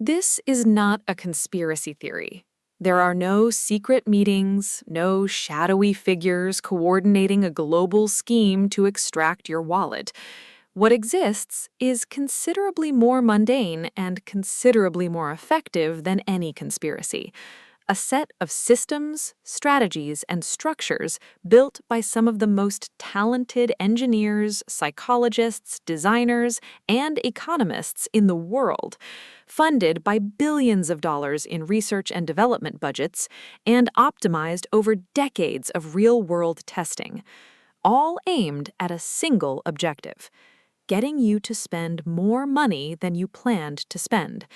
This is not a conspiracy theory. There are no secret meetings, no shadowy figures coordinating a global scheme to extract your wallet. What exists is considerably more mundane and considerably more effective than any conspiracy. A set of systems, strategies, and structures built by some of the most talented engineers, psychologists, designers, and economists in the world, funded by billions of dollars in research and development budgets, and optimized over decades of real-world testing, all aimed at a single objective: getting you to spend more money than you planned to spend.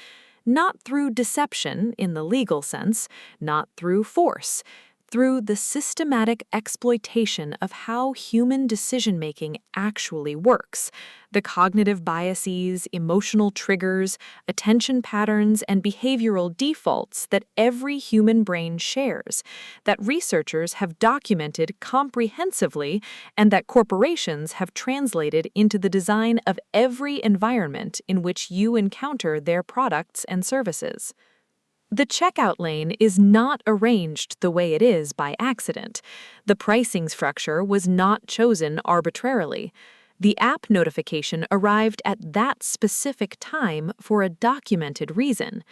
Not through deception in the legal sense, not through force, through the systematic exploitation of how human decision-making actually works, the cognitive biases, emotional triggers, attention patterns, and behavioral defaults that every human brain shares, that researchers have documented comprehensively, and that corporations have translated into the design of every environment in which you encounter their products and services. The checkout lane is not arranged the way it is by accident. The pricing structure was not chosen arbitrarily. The app notification arrived at that specific time for a documented reason.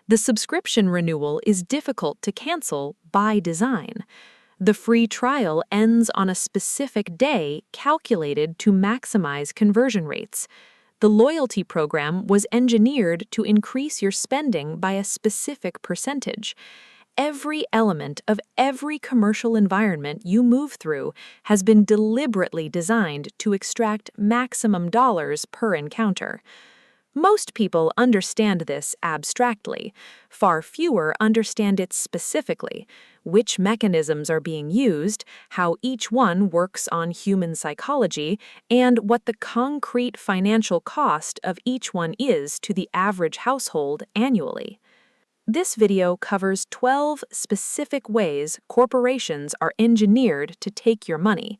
The subscription renewal is difficult to cancel by design. The free trial ends on a specific day calculated to maximize conversion rates. The loyalty program was engineered to increase your spending by a specific percentage. Every element of every commercial environment you move through has been deliberately designed to extract maximum dollars per encounter. Most people understand this abstractly. Far fewer understand it specifically: which mechanisms are being used, how each one works on human psychology, and what the concrete financial cost of each one is to the average household annually. This video covers 12 specific ways corporations are engineered to take your money,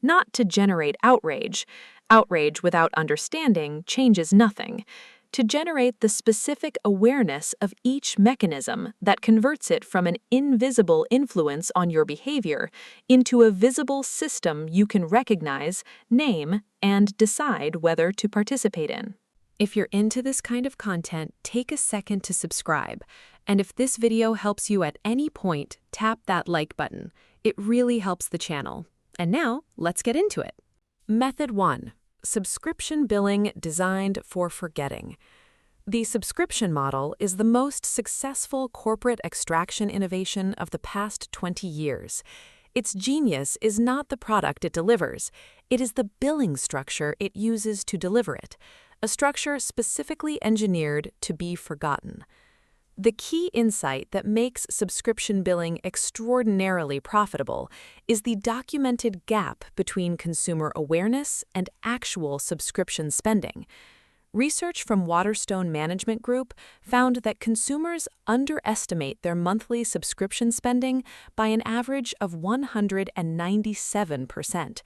not to generate outrage. Outrage without understanding changes nothing. To generate the specific awareness of each mechanism that converts it from an invisible influence on your behavior into a visible system you can recognize, name, and decide whether to participate in. If you're into this kind of content, take a second to subscribe. And if this video helps you at any point, tap that like button. It really helps the channel. And now, let's get into it. Method 1. Subscription billing designed for forgetting. The subscription model is the most successful corporate extraction innovation of the past 20 years. Its genius is not the product it delivers, it is the billing structure it uses to deliver it, a structure specifically engineered to be forgotten. The key insight that makes subscription billing extraordinarily profitable is the documented gap between consumer awareness and actual subscription spending. Research from Waterstone Management Group found that consumers underestimate their monthly subscription spending by an average of 197%.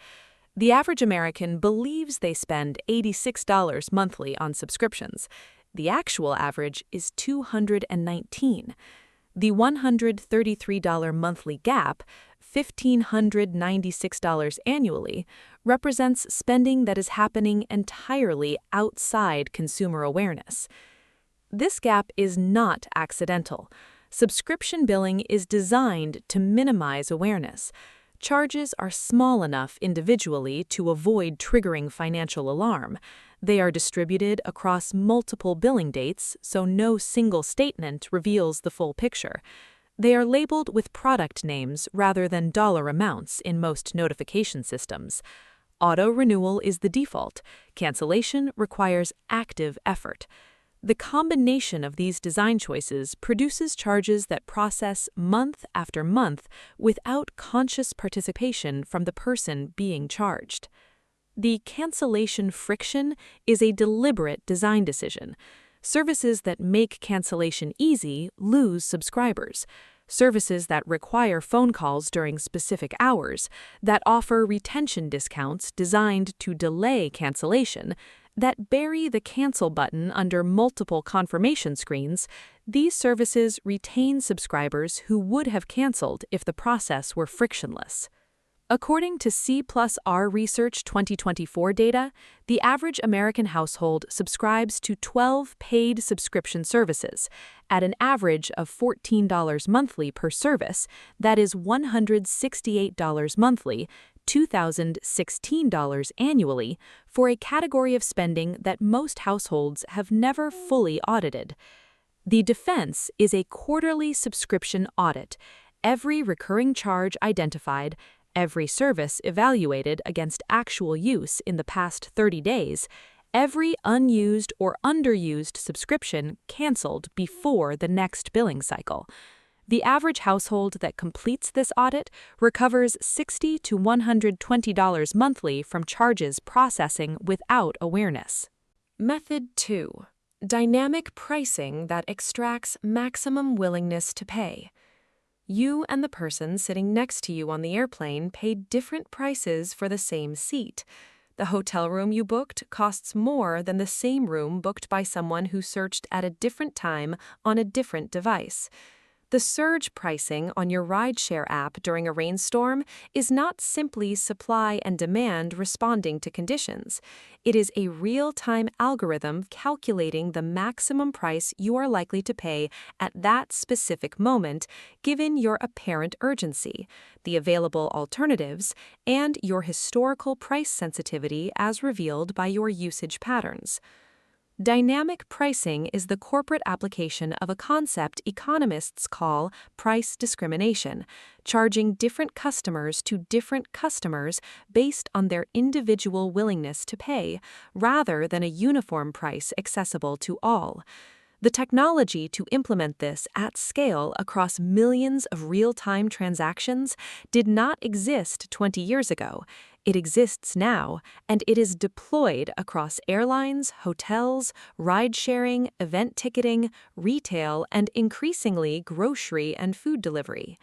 The average American believes they spend $86 monthly on subscriptions. The actual average is $219. The $133 monthly gap, $1,596 annually, represents spending that is happening entirely outside consumer awareness. This gap is not accidental. Subscription billing is designed to minimize awareness. Charges are small enough individually to avoid triggering financial alarm. They are distributed across multiple billing dates, so no single statement reveals the full picture. They are labeled with product names rather than dollar amounts in most notification systems. Auto-renewal is the default. Cancellation requires active effort. The combination of these design choices produces charges that process month after month without conscious participation from the person being charged. The cancellation friction is a deliberate design decision. Services that make cancellation easy lose subscribers. Services that require phone calls during specific hours, that offer retention discounts designed to delay cancellation, that bury the cancel button under multiple confirmation screens, these services retain subscribers who would have canceled if the process were frictionless. According to C+R Research 2024 data, the average American household subscribes to 12 paid subscription services at an average of $14 monthly per service, that is $168 monthly, $2,016 annually, for a category of spending that most households have never fully audited. The defense is a quarterly subscription audit, every recurring charge identified, every service evaluated against actual use in the past 30 days, every unused or underused subscription canceled before the next billing cycle. The average household that completes this audit recovers $60 to $120 monthly from charges processing without awareness. Method 2. Dynamic pricing that extracts maximum willingness to pay. You and the person sitting next to you on the airplane paid different prices for the same seat. The hotel room you booked costs more than the same room booked by someone who searched at a different time on a different device. The surge pricing on your rideshare app during a rainstorm is not simply supply and demand responding to conditions. It is a real-time algorithm calculating the maximum price you are likely to pay at that specific moment, given your apparent urgency, the available alternatives, and your historical price sensitivity as revealed by your usage patterns. Dynamic pricing is the corporate application of a concept economists call price discrimination, charging different customers to different customers based on their individual willingness to pay, rather than a uniform price accessible to all. The technology to implement this at scale across millions of real-time transactions did not exist 20 years ago. It exists now, and it is deployed across airlines, hotels, ride-sharing, event ticketing, retail, and increasingly grocery and food delivery.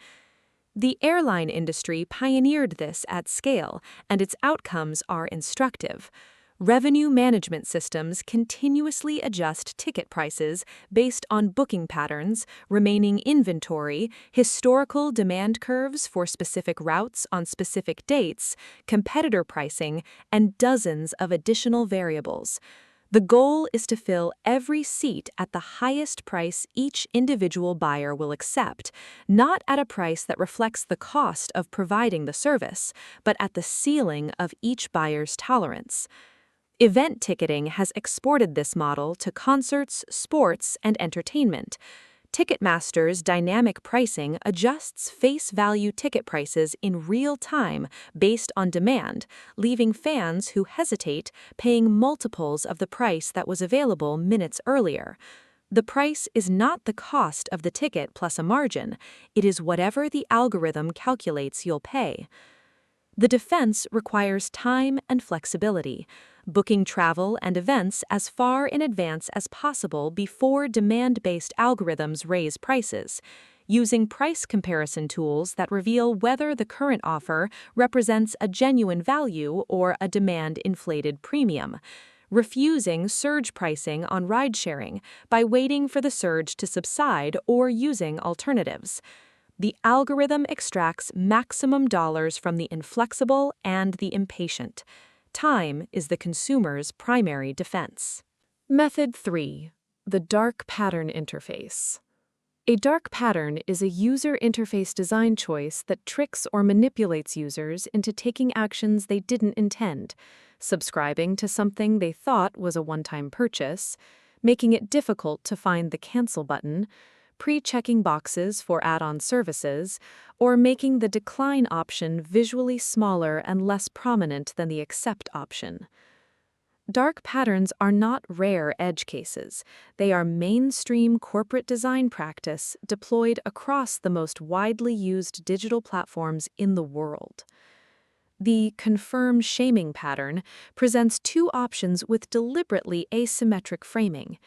The airline industry pioneered this at scale, and its outcomes are instructive. Revenue management systems continuously adjust ticket prices based on booking patterns, remaining inventory, historical demand curves for specific routes on specific dates, competitor pricing, and dozens of additional variables. The goal is to fill every seat at the highest price each individual buyer will accept, not at a price that reflects the cost of providing the service, but at the ceiling of each buyer's tolerance. Event ticketing has exported this model to concerts, sports, and entertainment. Ticketmaster's dynamic pricing adjusts face value ticket prices in real time based on demand, leaving fans who hesitate paying multiples of the price that was available minutes earlier. The price is not the cost of the ticket plus a margin, it is whatever the algorithm calculates you'll pay. The defense requires time and flexibility, booking travel and events as far in advance as possible before demand-based algorithms raise prices, using price comparison tools that reveal whether the current offer represents a genuine value or a demand-inflated premium, refusing surge pricing on ride-sharing by waiting for the surge to subside or using alternatives. The algorithm extracts maximum dollars from the inflexible and the impatient. Time is the consumer's primary defense. Method 3. The dark pattern interface. A dark pattern is a user interface design choice that tricks or manipulates users into taking actions they didn't intend, subscribing to something they thought was a one-time purchase, making it difficult to find the cancel button, pre-checking boxes for add-on services, or making the decline option visually smaller and less prominent than the accept option. Dark patterns are not rare edge cases. They are mainstream corporate design practice deployed across the most widely used digital platforms in the world. The confirm shaming pattern presents two options with deliberately asymmetric framing.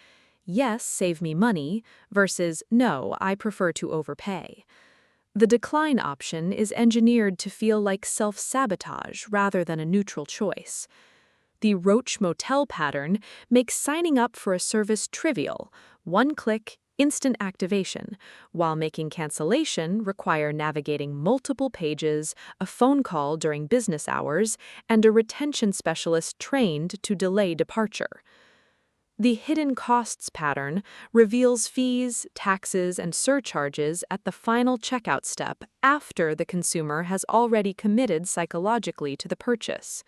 Yes, save me money, versus no, I prefer to overpay. The decline option is engineered to feel like self-sabotage rather than a neutral choice. The Roach Motel pattern makes signing up for a service trivial, one click, instant activation, while making cancellation require navigating multiple pages, a phone call during business hours, and a retention specialist trained to delay departure. The hidden costs pattern reveals fees, taxes, and surcharges at the final checkout step after the consumer has already committed psychologically to the purchase.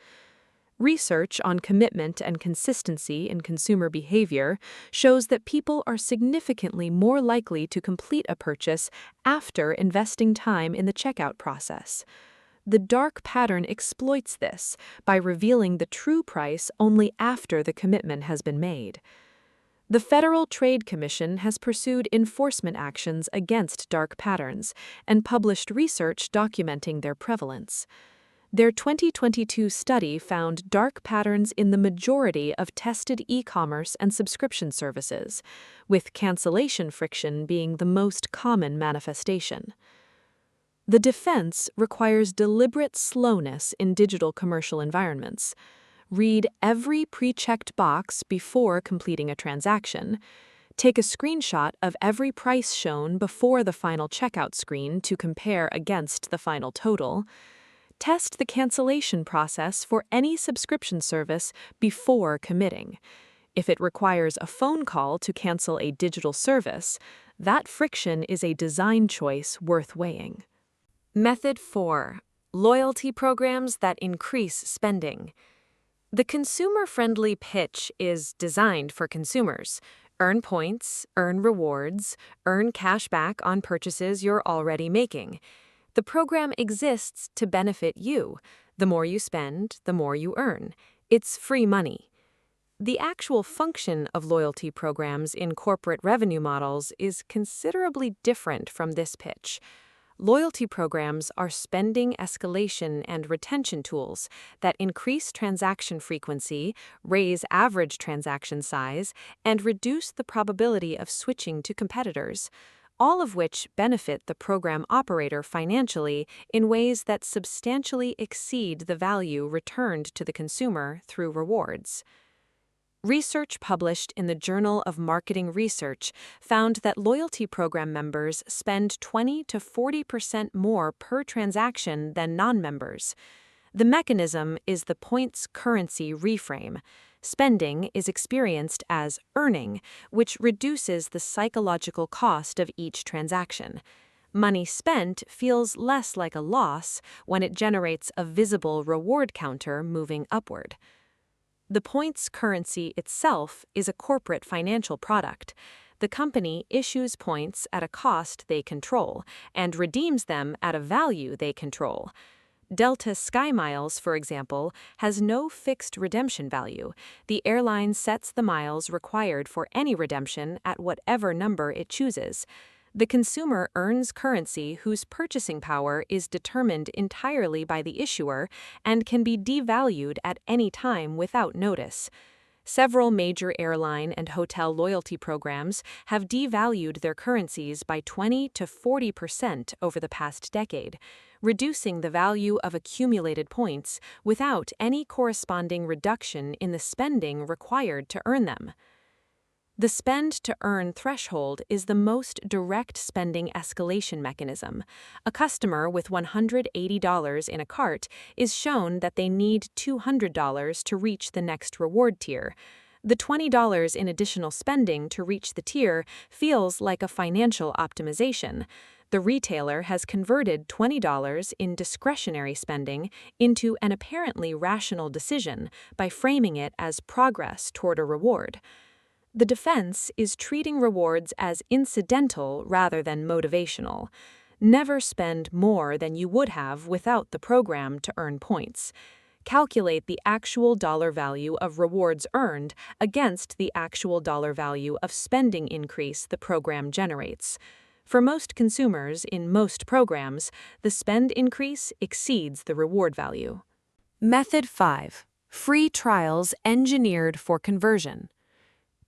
Research on commitment and consistency in consumer behavior shows that people are significantly more likely to complete a purchase after investing time in the checkout process. The dark pattern exploits this by revealing the true price only after the commitment has been made. The Federal Trade Commission has pursued enforcement actions against dark patterns and published research documenting their prevalence. Their 2022 study found dark patterns in the majority of tested e-commerce and subscription services, with cancellation friction being the most common manifestation. The defense requires deliberate slowness in digital commercial environments. Read every pre-checked box before completing a transaction. Take a screenshot of every price shown before the final checkout screen to compare against the final total. Test the cancellation process for any subscription service before committing. If it requires a phone call to cancel a digital service, that friction is a design choice worth weighing. Method 4. Loyalty programs that increase spending. The consumer-friendly pitch is designed for consumers. Earn points, earn rewards, earn cash back on purchases you're already making. The program exists to benefit you. The more you spend, the more you earn. It's free money. The actual function of loyalty programs in corporate revenue models is considerably different from this pitch. Loyalty programs are spending escalation and retention tools that increase transaction frequency, raise average transaction size, and reduce the probability of switching to competitors, all of which benefit the program operator financially in ways that substantially exceed the value returned to the consumer through rewards. Research published in the Journal of Marketing Research found that loyalty program members spend 20 to 40% more per transaction than non-members. The mechanism is the points currency reframe. Spending is experienced as earning, which reduces the psychological cost of each transaction. Money spent feels less like a loss when it generates a visible reward counter moving upward. The points currency itself is a corporate financial product. The company issues points at a cost they control and redeems them at a value they control. Delta SkyMiles, for example, has no fixed redemption value. The airline sets the miles required for any redemption at whatever number it chooses. The consumer earns currency whose purchasing power is determined entirely by the issuer and can be devalued at any time without notice. Several major airline and hotel loyalty programs have devalued their currencies by 20 to 40% over the past decade, reducing the value of accumulated points without any corresponding reduction in the spending required to earn them. The spend-to-earn threshold is the most direct spending escalation mechanism. A customer with $180 in a cart is shown that they need $200 to reach the next reward tier. The $20 in additional spending to reach the tier feels like a financial optimization. The retailer has converted $20 in discretionary spending into an apparently rational decision by framing it as progress toward a reward. The defense is treating rewards as incidental rather than motivational. Never spend more than you would have without the program to earn points. Calculate the actual dollar value of rewards earned against the actual dollar value of spending increase the program generates. For most consumers in most programs, the spend increase exceeds the reward value. Method 5. Free trials engineered for conversion.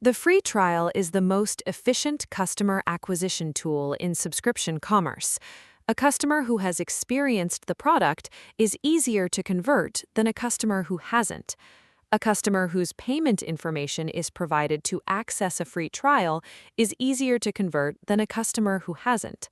The free trial is the most efficient customer acquisition tool in subscription commerce. A customer who has experienced the product is easier to convert than a customer who hasn't. A customer whose payment information is provided to access a free trial is easier to convert than a customer who hasn't.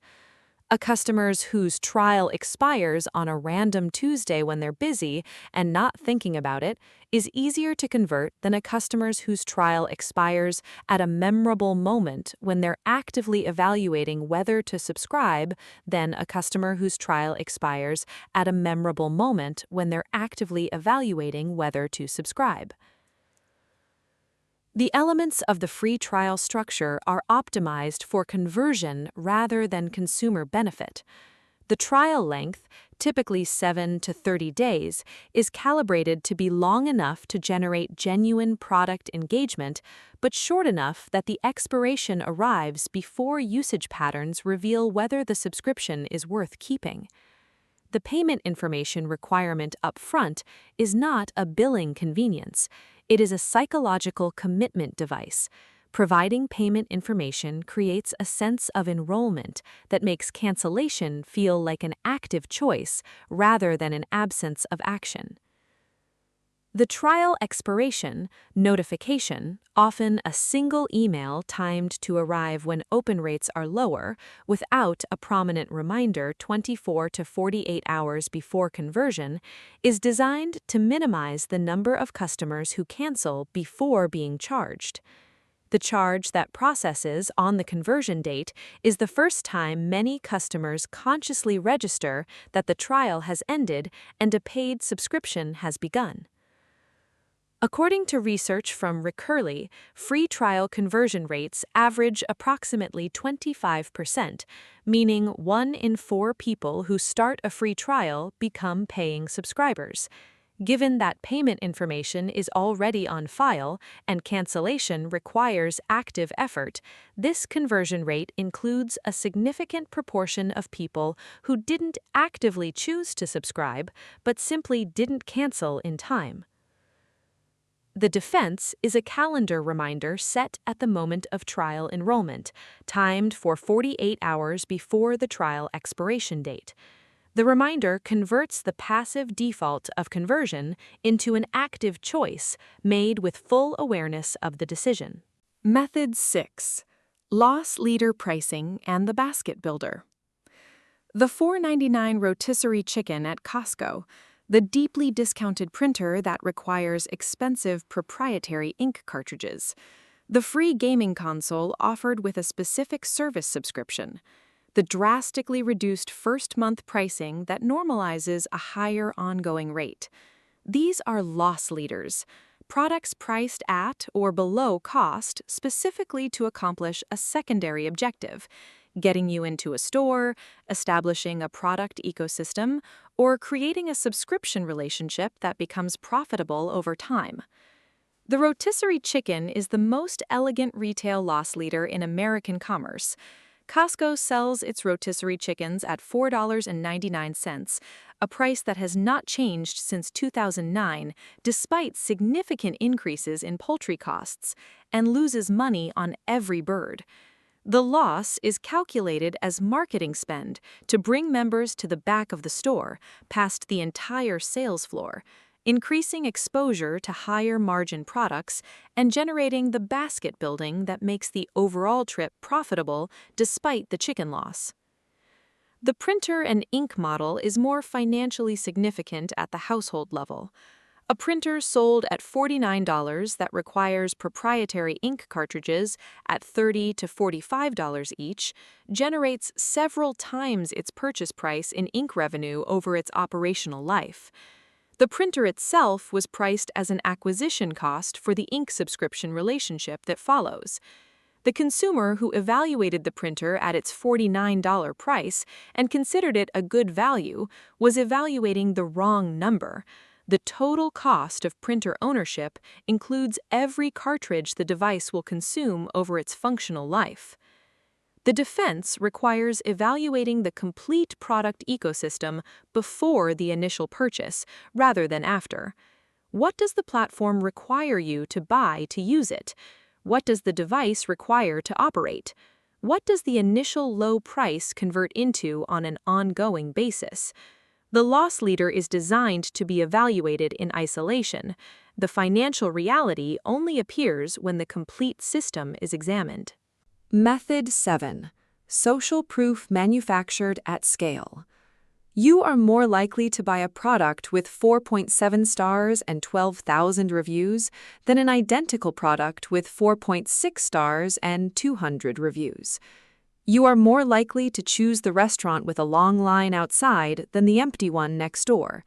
A customer's whose trial expires on a random Tuesday when they're busy and not thinking about it is easier to convert than a customer's whose trial expires at a memorable moment when they're actively evaluating whether to subscribe than a customer whose trial expires at a memorable moment when they're actively evaluating whether to subscribe. The elements of the free trial structure are optimized for conversion rather than consumer benefit. The trial length, typically 7 to 30 days, is calibrated to be long enough to generate genuine product engagement, but short enough that the expiration arrives before usage patterns reveal whether the subscription is worth keeping. The payment information requirement up front is not a billing convenience. It is a psychological commitment device. Providing payment information creates a sense of enrollment that makes cancellation feel like an active choice rather than an absence of action. The trial expiration notification, often a single email timed to arrive when open rates are lower, without a prominent reminder 24 to 48 hours before conversion, is designed to minimize the number of customers who cancel before being charged. The charge that processes on the conversion date is the first time many customers consciously register that the trial has ended and a paid subscription has begun. According to research from Recurly, free trial conversion rates average approximately 25%, meaning 1 in 4 people who start a free trial become paying subscribers. Given that payment information is already on file and cancellation requires active effort, this conversion rate includes a significant proportion of people who didn't actively choose to subscribe but simply didn't cancel in time. The defense is a calendar reminder set at the moment of trial enrollment, timed for 48 hours before the trial expiration date. The reminder converts the passive default of conversion into an active choice made with full awareness of the decision. Method 6. Loss leader pricing and the basket builder. The $4.99 rotisserie chicken at Costco, the deeply discounted printer that requires expensive proprietary ink cartridges, the free gaming console offered with a specific service subscription, the drastically reduced first-month pricing that normalizes a higher ongoing rate. These are loss leaders, products priced at or below cost specifically to accomplish a secondary objective, getting you into a store, establishing a product ecosystem, or creating a subscription relationship that becomes profitable over time. The rotisserie chicken is the most elegant retail loss leader in American commerce. Costco sells its rotisserie chickens at $4.99, a price that has not changed since 2009 despite significant increases in poultry costs, and loses money on every bird. The loss is calculated as marketing spend to bring members to the back of the store, past the entire sales floor, increasing exposure to higher margin products and generating the basket building that makes the overall trip profitable despite the chicken loss. The printer and ink model is more financially significant at the household level. A printer sold at $49 that requires proprietary ink cartridges at $30 to $45 each generates several times its purchase price in ink revenue over its operational life. The printer itself was priced as an acquisition cost for the ink subscription relationship that follows. The consumer who evaluated the printer at its $49 price and considered it a good value was evaluating the wrong number. The total cost of printer ownership includes every cartridge the device will consume over its functional life. The defense requires evaluating the complete product ecosystem before the initial purchase, rather than after. What does the platform require you to buy to use it? What does the device require to operate? What does the initial low price convert into on an ongoing basis? The loss leader is designed to be evaluated in isolation. The financial reality only appears when the complete system is examined. Method 7. Social proof manufactured at scale. You are more likely to buy a product with 4.7 stars and 12,000 reviews than an identical product with 4.6 stars and 200 reviews. You are more likely to choose the restaurant with a long line outside than the empty one next door.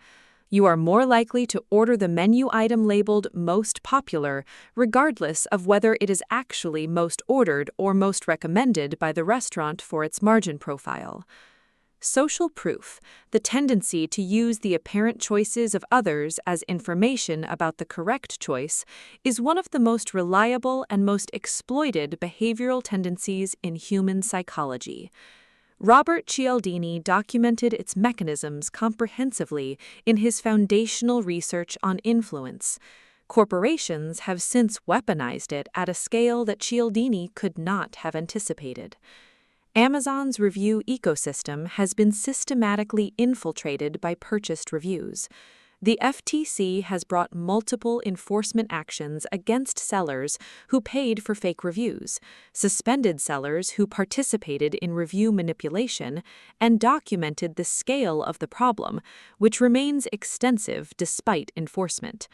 You are more likely to order the menu item labeled most popular, regardless of whether it is actually most ordered or most recommended by the restaurant for its margin profile. Social proof, the tendency to use the apparent choices of others as information about the correct choice, is one of the most reliable and most exploited behavioral tendencies in human psychology. Robert Cialdini documented its mechanisms comprehensively in his foundational research on influence. Corporations have since weaponized it at a scale that Cialdini could not have anticipated. Amazon's review ecosystem has been systematically infiltrated by purchased reviews. The FTC has brought multiple enforcement actions against sellers who paid for fake reviews, suspended sellers who participated in review manipulation, and documented the scale of the problem, which remains extensive despite enforcement.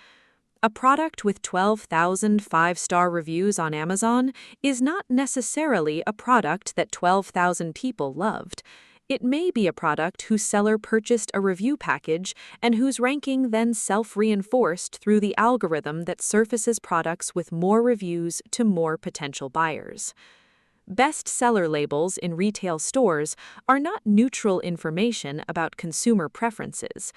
A product with 12,000 five-star reviews on Amazon is not necessarily a product that 12,000 people loved. It may be a product whose seller purchased a review package and whose ranking then self-reinforced through the algorithm that surfaces products with more reviews to more potential buyers. Bestseller labels in retail stores are not neutral information about consumer preferences.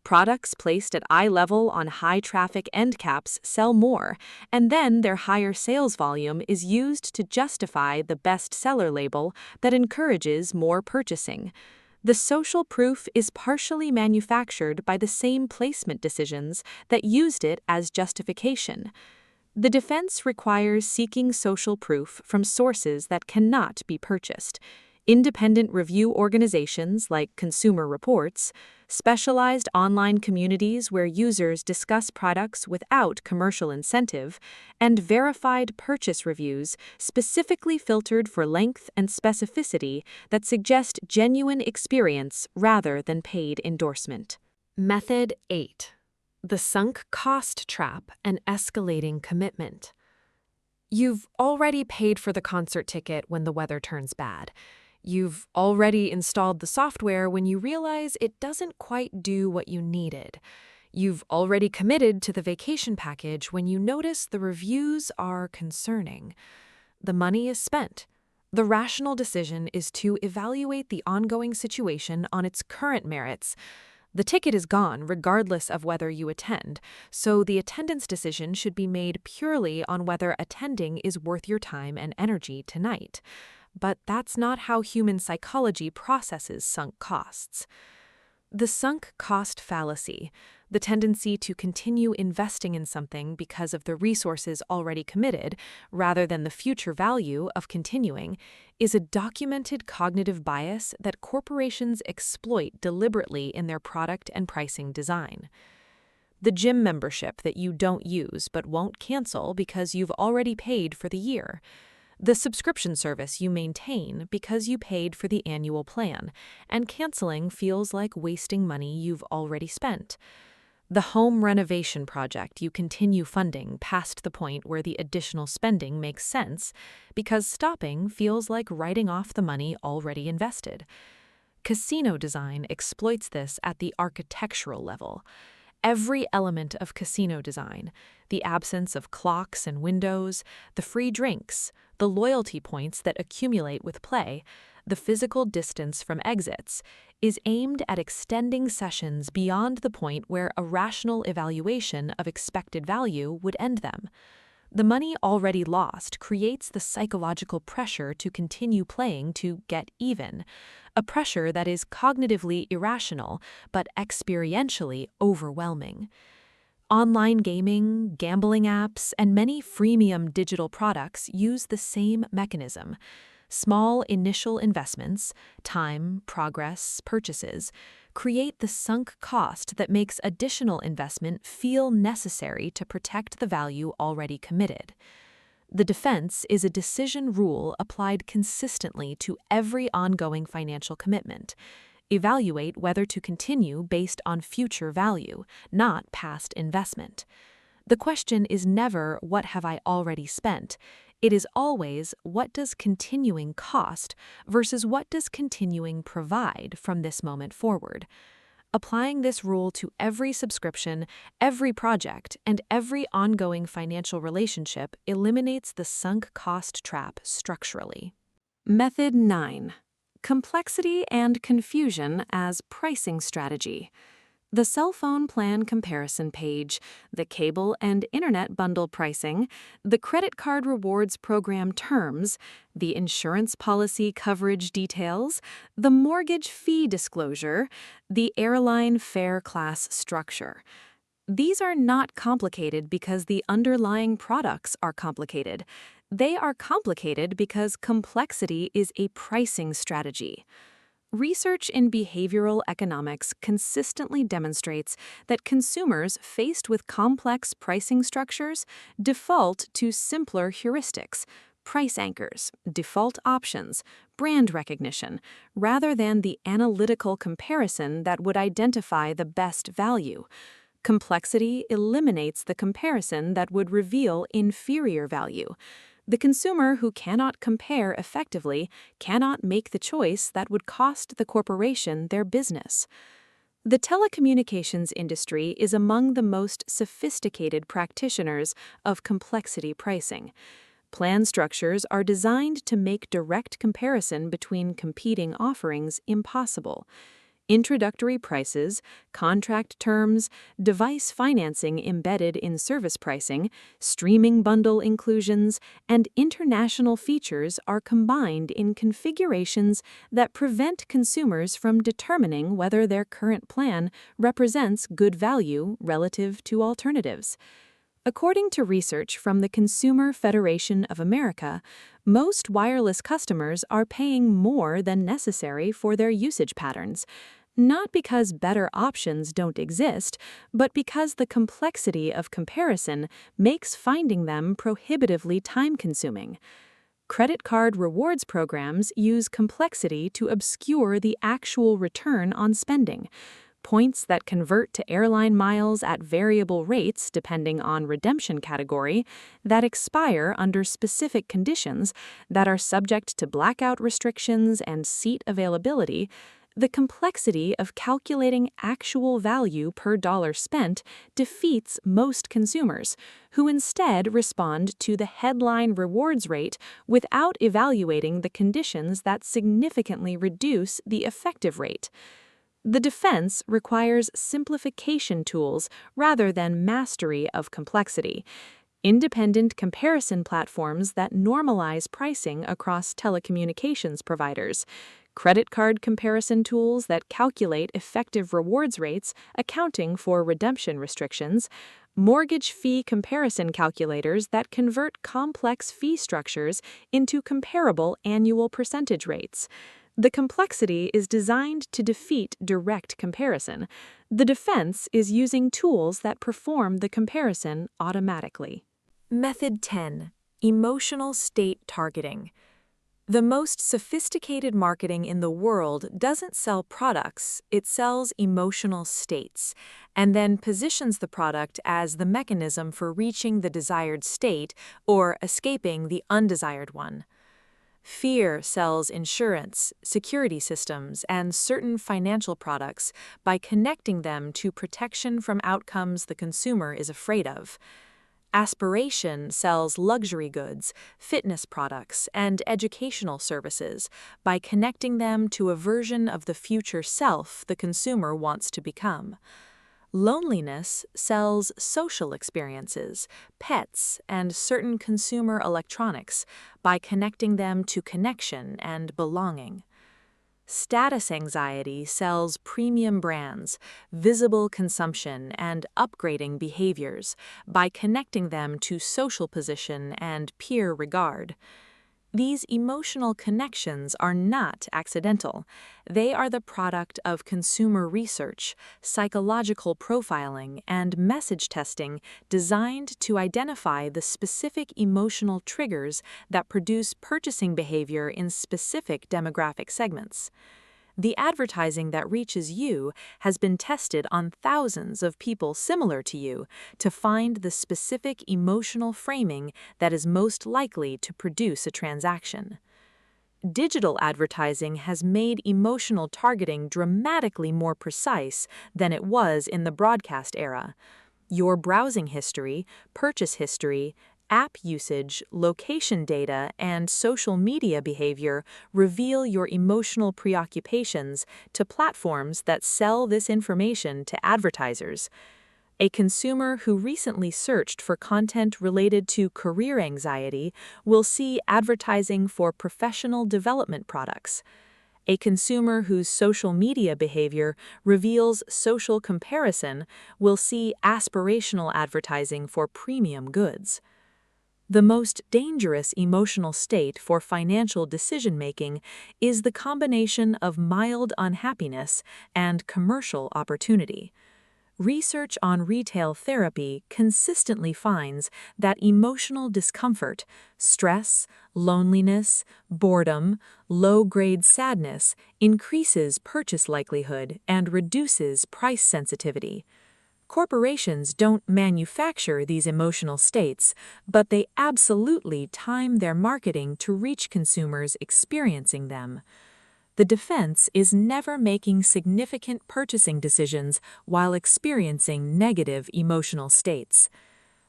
Products placed at eye level on high-traffic end caps sell more, and then their higher sales volume is used to justify the bestseller label that encourages more purchasing. The social proof is partially manufactured by the same placement decisions that used it as justification. The defense requires seeking social proof from sources that cannot be purchased. Independent review organizations like Consumer Reports, specialized online communities where users discuss products without commercial incentive, and verified purchase reviews specifically filtered for length and specificity that suggest genuine experience rather than paid endorsement. Method 8. The sunk cost trap and escalating commitment. You've already paid for the concert ticket when the weather turns bad. You've already installed the software when you realize it doesn't quite do what you needed. You've already committed to the vacation package when you notice the reviews are concerning. The money is spent. The rational decision is to evaluate the ongoing situation on its current merits. The ticket is gone regardless of whether you attend, so the attendance decision should be made purely on whether attending is worth your time and energy tonight. But that's not how human psychology processes sunk costs. The sunk cost fallacy, the tendency to continue investing in something because of the resources already committed rather than the future value of continuing, is a documented cognitive bias that corporations exploit deliberately in their product and pricing design. The gym membership that you don't use but won't cancel because you've already paid for the year. The subscription service you maintain because you paid for the annual plan, and canceling feels like wasting money you've already spent. The home renovation project you continue funding past the point where the additional spending makes sense because stopping feels like writing off the money already invested. Casino design exploits this at the architectural level. Every element of casino design, the absence of clocks and windows, the free drinks, the loyalty points that accumulate with play, the physical distance from exits, is aimed at extending sessions beyond the point where a rational evaluation of expected value would end them. The money already lost creates the psychological pressure to continue playing to get even, a pressure that is cognitively irrational but experientially overwhelming. Online gaming, gambling apps, and many freemium digital products use the same mechanism. Small initial investments, time, progress, purchases, create the sunk cost that makes additional investment feel necessary to protect the value already committed. The defense is a decision rule applied consistently to every ongoing financial commitment. Evaluate whether to continue based on future value, not past investment. The question is never, what have I already spent? It is always, what does continuing cost versus what does continuing provide from this moment forward? Applying this rule to every subscription, every project, and every ongoing financial relationship eliminates the sunk cost trap structurally. Method 9. Complexity and confusion as pricing strategy. The cell phone plan comparison page, the cable and internet bundle pricing, the credit card rewards program terms, the insurance policy coverage details, the mortgage fee disclosure, the airline fare class structure. These are not complicated because the underlying products are complicated. They are complicated because complexity is a pricing strategy. Research in behavioral economics consistently demonstrates that consumers faced with complex pricing structures default to simpler heuristics, price anchors, default options, brand recognition, rather than the analytical comparison that would identify the best value. Complexity eliminates the comparison that would reveal inferior value. The consumer who cannot compare effectively cannot make the choice that would cost the corporation their business. The telecommunications industry is among the most sophisticated practitioners of complexity pricing. Plan structures are designed to make direct comparison between competing offerings impossible. Introductory prices, contract terms, device financing embedded in service pricing, streaming bundle inclusions, and international features are combined in configurations that prevent consumers from determining whether their current plan represents good value relative to alternatives. According to research from the Consumer Federation of America, most wireless customers are paying more than necessary for their usage patterns, not because better options don't exist, but because the complexity of comparison makes finding them prohibitively time-consuming. Credit card rewards programs use complexity to obscure the actual return on spending. Points that convert to airline miles at variable rates depending on redemption category, that expire under specific conditions, that are subject to blackout restrictions and seat availability. The complexity of calculating actual value per dollar spent defeats most consumers, who instead respond to the headline rewards rate without evaluating the conditions that significantly reduce the effective rate. The defense requires simplification tools rather than mastery of complexity. Independent comparison platforms that normalize pricing across telecommunications providers. Credit card comparison tools that calculate effective rewards rates accounting for redemption restrictions. Mortgage fee comparison calculators that convert complex fee structures into comparable annual percentage rates. The complexity is designed to defeat direct comparison. The defense is using tools that perform the comparison automatically. Method 10. Emotional state targeting. The most sophisticated marketing in the world doesn't sell products, it sells emotional states, and then positions the product as the mechanism for reaching the desired state or escaping the undesired one. Fear sells insurance, security systems, and certain financial products by connecting them to protection from outcomes the consumer is afraid of. Aspiration sells luxury goods, fitness products, and educational services by connecting them to a version of the future self the consumer wants to become. Loneliness sells social experiences, pets, and certain consumer electronics by connecting them to connection and belonging. Status anxiety sells premium brands, visible consumption, and upgrading behaviors by connecting them to social position and peer regard. These emotional connections are not accidental. They are the product of consumer research, psychological profiling, and message testing designed to identify the specific emotional triggers that produce purchasing behavior in specific demographic segments. The advertising that reaches you has been tested on thousands of people similar to you to find the specific emotional framing that is most likely to produce a transaction. Digital advertising has made emotional targeting dramatically more precise than it was in the broadcast era. Your browsing history, purchase history, app usage, location data, and social media behavior reveal your emotional preoccupations to platforms that sell this information to advertisers. A consumer who recently searched for content related to career anxiety will see advertising for professional development products. A consumer whose social media behavior reveals social comparison will see aspirational advertising for premium goods. The most dangerous emotional state for financial decision-making is the combination of mild unhappiness and commercial opportunity. Research on retail therapy consistently finds that emotional discomfort, stress, loneliness, boredom, low-grade sadness increases purchase likelihood and reduces price sensitivity. Corporations don't manufacture these emotional states, but they absolutely time their marketing to reach consumers experiencing them. The defense is never making significant purchasing decisions while experiencing negative emotional states.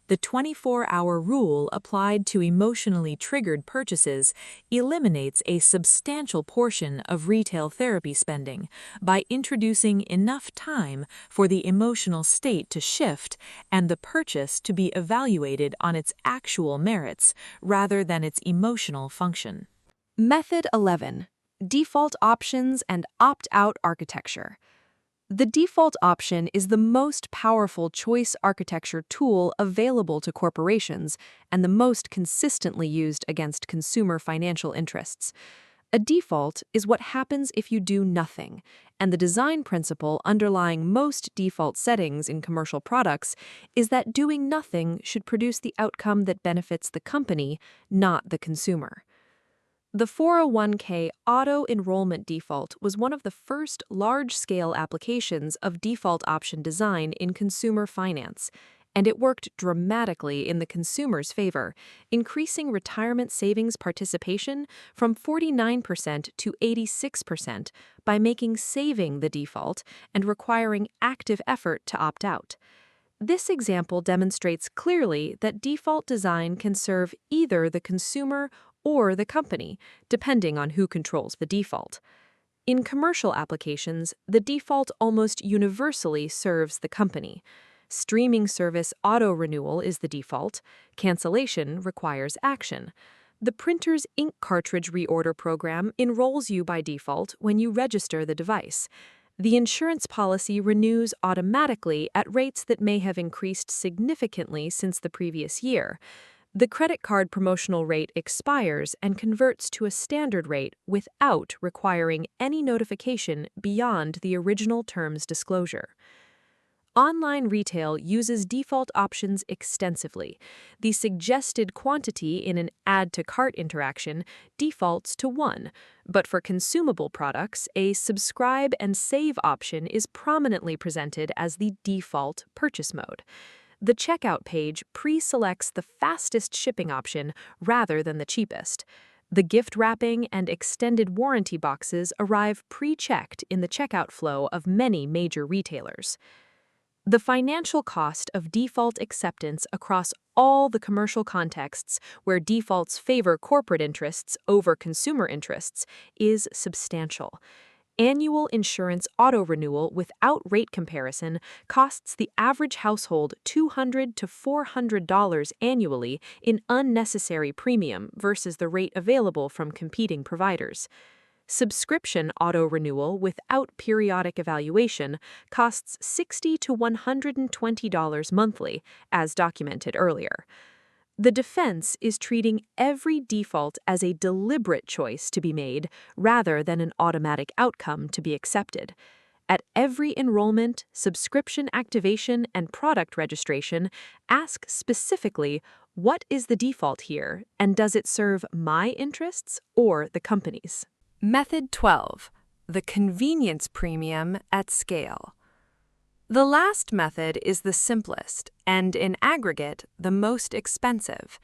The 24-hour rule applied to emotionally triggered purchases eliminates a substantial portion of retail therapy spending by introducing enough time for the emotional state to shift and the purchase to be evaluated on its actual merits rather than its emotional function. Method 11. Default options and opt-out architecture. The default option is the most powerful choice architecture tool available to corporations and the most consistently used against consumer financial interests. A default is what happens if you do nothing, and the design principle underlying most default settings in commercial products is that doing nothing should produce the outcome that benefits the company, not the consumer. The 401k auto-enrollment default was one of the first large-scale applications of default option design in consumer finance, and it worked dramatically in the consumer's favor, increasing retirement savings participation from 49% to 86% by making saving the default and requiring active effort to opt out. This example demonstrates clearly that default design can serve either the consumer or the company, depending on who controls the default. In commercial applications, the default almost universally serves the company. Streaming service auto-renewal is the default. Cancellation requires action. The printer's ink cartridge reorder program enrolls you by default when you register the device. The insurance policy renews automatically at rates that may have increased significantly since the previous year. The credit card promotional rate expires and converts to a standard rate without requiring any notification beyond the original term's disclosure. Online retail uses default options extensively. The suggested quantity in an add-to-cart interaction defaults to 1, but for consumable products, a subscribe and save option is prominently presented as the default purchase mode. The checkout page pre-selects the fastest shipping option rather than the cheapest. The gift wrapping and extended warranty boxes arrive pre-checked in the checkout flow of many major retailers. The financial cost of default acceptance across all the commercial contexts where defaults favor corporate interests over consumer interests is substantial. Annual insurance auto-renewal without rate comparison costs the average household $200 to $400 annually in unnecessary premium versus the rate available from competing providers. Subscription auto-renewal without periodic evaluation costs $60 to $120 monthly, as documented earlier. The defense is treating every default as a deliberate choice to be made rather than an automatic outcome to be accepted. At every enrollment, subscription activation, and product registration, ask specifically, what is the default here, and does it serve my interests or the company's? Method 12. The convenience premium at scale. The last method is the simplest and, in aggregate, the most expensive.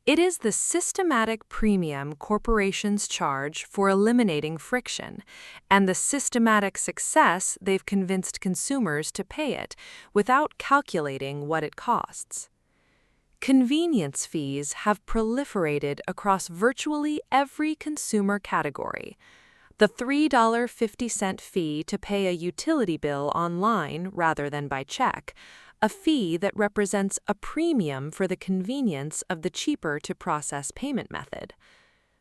It is the systematic premium corporations charge for eliminating friction, and the systematic success they've convinced consumers to pay it without calculating what it costs. Convenience fees have proliferated across virtually every consumer category. The $3.50 fee to pay a utility bill online rather than by check, a fee that represents a premium for the convenience of the cheaper-to-process payment method.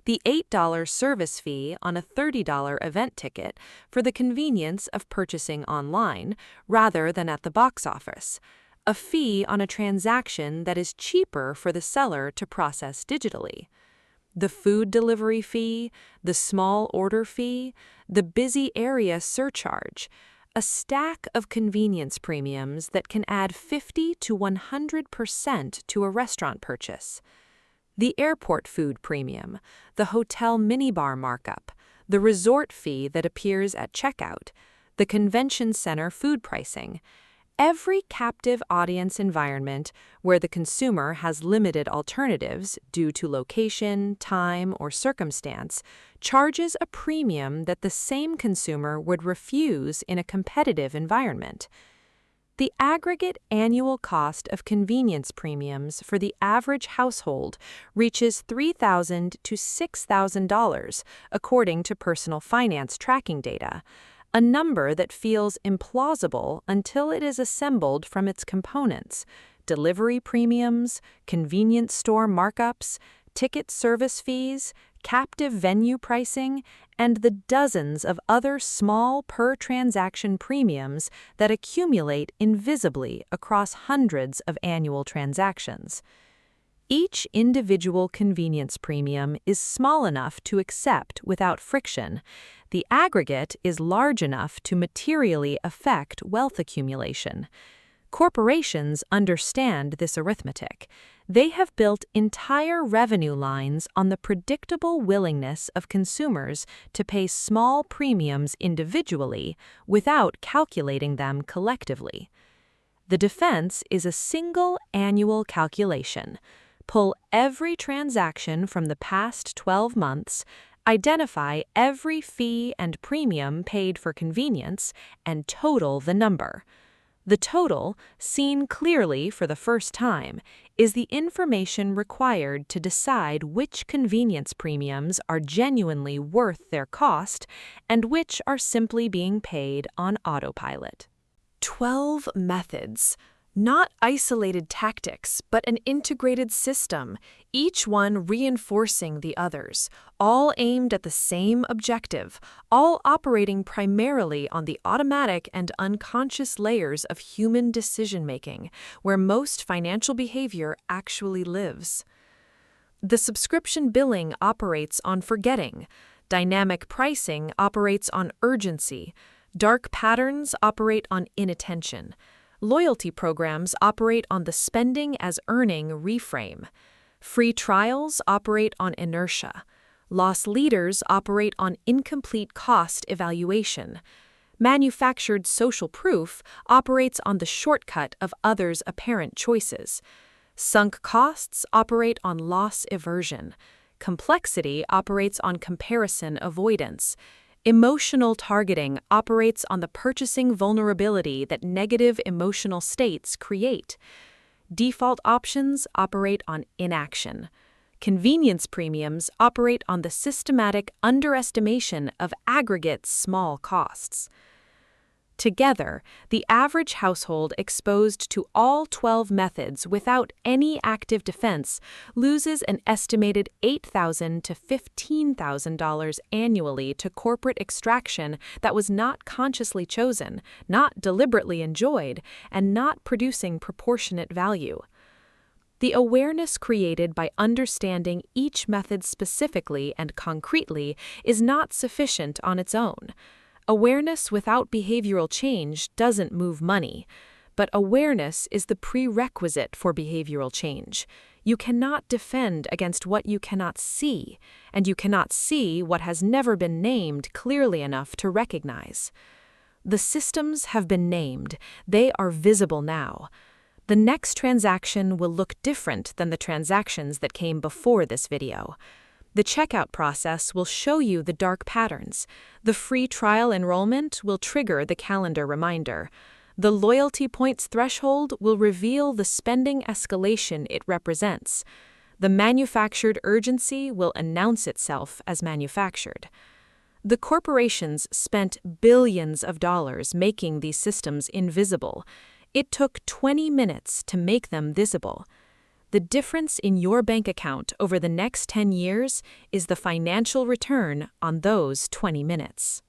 The $8 service fee on a $30 event ticket for the convenience of purchasing online rather than at the box office, a fee on a transaction that is cheaper for the seller to process digitally. The food delivery fee, the small order fee, the busy area surcharge, a stack of convenience premiums that can add 50 to 100% to a restaurant purchase. The airport food premium, the hotel minibar markup, the resort fee that appears at checkout, the convention center food pricing. Every captive audience environment where the consumer has limited alternatives due to location, time, or circumstance charges a premium that the same consumer would refuse in a competitive environment. The aggregate annual cost of convenience premiums for the average household reaches $3,000 to $6,000, according to personal finance tracking data, a number that feels implausible until it is assembled from its components: delivery premiums, convenience store markups, ticket service fees, captive venue pricing, and the dozens of other small per-transaction premiums that accumulate invisibly across hundreds of annual transactions. Each individual convenience premium is small enough to accept without friction. The aggregate is large enough to materially affect wealth accumulation. Corporations understand this arithmetic. They have built entire revenue lines on the predictable willingness of consumers to pay small premiums individually without calculating them collectively. The defense is a single annual calculation. Pull every transaction from the past 12 months, identify every fee and premium paid for convenience, and total the number. The total, seen clearly for the first time, is the information required to decide which convenience premiums are genuinely worth their cost and which are simply being paid on autopilot. 12 methods. Not isolated tactics, but an integrated system, each one reinforcing the others, all aimed at the same objective, all operating primarily on the automatic and unconscious layers of human decision-making, where most financial behavior actually lives. The subscription billing operates on forgetting. Dynamic pricing operates on urgency. Dark patterns operate on inattention. Loyalty programs operate on the spending as earning reframe. Free trials operate on inertia. Loss leaders operate on incomplete cost evaluation. Manufactured social proof operates on the shortcut of others' apparent choices. Sunk costs operate on loss aversion. Complexity operates on comparison avoidance. Emotional targeting operates on the purchasing vulnerability that negative emotional states create. Default options operate on inaction. Convenience premiums operate on the systematic underestimation of aggregate small costs. Together, the average household exposed to all 12 methods without any active defense loses an estimated $8,000 to $15,000 annually to corporate extraction that was not consciously chosen, not deliberately enjoyed, and not producing proportionate value. The awareness created by understanding each method specifically and concretely is not sufficient on its own. Awareness without behavioral change doesn't move money, but awareness is the prerequisite for behavioral change. You cannot defend against what you cannot see, and you cannot see what has never been named clearly enough to recognize. The systems have been named. They are visible now. The next transaction will look different than the transactions that came before this video. The checkout process will show you the dark patterns. The free trial enrollment will trigger the calendar reminder. The loyalty points threshold will reveal the spending escalation it represents. The manufactured urgency will announce itself as manufactured. The corporations spent billions of dollars making these systems invisible. It took 20 minutes to make them visible. The difference in your bank account over the next 10 years is the financial return on those 20 minutes.